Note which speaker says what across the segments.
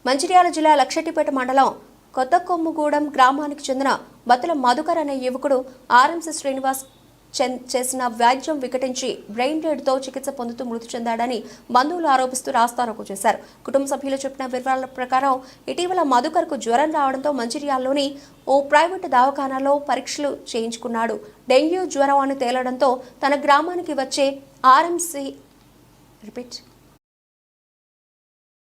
Speaker 1: మంచిర్యాల జిల్లా లక్షటిపేట మండలం కొత్తకొమ్ముగూడెం గ్రామానికి చెందిన బతుల మధుకర్ అనే యువకుడు ఆర్ఎంసీ శ్రీనివాస్ చేసిన వ్యాజ్యం వికటించి బ్రెయిన్ డెడ్తో చికిత్స పొందుతూ మృతి చెందాడని బంధువులు ఆరోపిస్తూ రాస్తారోకో చేశారు. కుటుంబ సభ్యులు చెప్పిన వివరాల ప్రకారం ఇటీవల మధుకర్కు జ్వరం రావడంతో మంచిర్యాలలోని ఓ ప్రైవేటు దవాఖానాలో పరీక్షలు చేయించుకున్నాడు. డెంగ్యూ జ్వరం అని తేలడంతో తన గ్రామానికి వచ్చే ఆర్ఎంసీ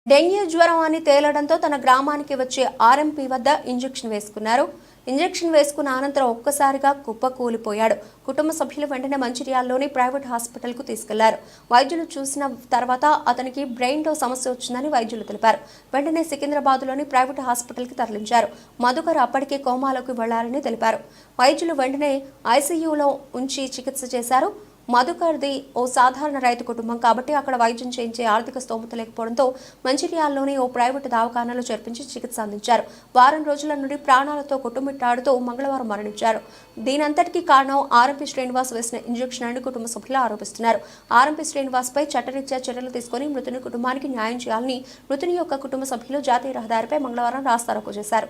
Speaker 1: డెంగ్యూ జ్వరం అని తేలడంతో తన గ్రామానికి వచ్చే ఆర్ఎంపీ వద్ద ఇంజెక్షన్ వేసుకున్నారు. ఇంజెక్షన్ వేసుకున్న అనంతరం ఒక్కసారిగా కుప్పకూలిపోయాడు. కుటుంబ సభ్యులు వెంటనే మంచిర్యాలలోని ప్రైవేట్ హాస్పిటల్కు తీసుకెళ్లారు. వైద్యులు చూసిన తర్వాత అతనికి బ్రెయిన్లో సమస్య వచ్చిందని వైద్యులు తెలిపారు. వెంటనే సికింద్రాబాద్లోని ప్రైవేట్ హాస్పిటల్కి తరలించారు. మధుకర్ అప్పటికే కోమాలోకి వెళ్లారని తెలిపారు. వైద్యులు వెంటనే ఐసీయూలో ఉంచి చికిత్స చేశారు. మధుకర్ది ఓ సాధారణ రైతు కుటుంబం కాబట్టి అక్కడ వైద్యం చేయించే ఆర్థిక స్తోమత లేకపోవడంతో మంచిర్యాలలోని ఓ ప్రైవేటు దవాఖానాలో చేర్పించి చికిత్స అందించారు. వారం రోజుల నుండి ప్రాణాలతో కొట్టుమిట్టాడుతూ మంగళవారం మరణించారు. దీనంతటికీ కారణం ఆర్ఎంపీ శ్రీనివాస్ వేసిన ఇంజెక్షన్ అని కుటుంబ సభ్యులు ఆరోపిస్తున్నారు. ఆర్ఎంపీ శ్రీనివాస్ పై చట్టరీత్యా చర్యలు తీసుకుని మృతుని కుటుంబానికి న్యాయం చేయాలని మృతుని యొక్క కుటుంబ సభ్యులు జాతీయ రహదారిపై మంగళవారం రాస్తారోకో చేశారు.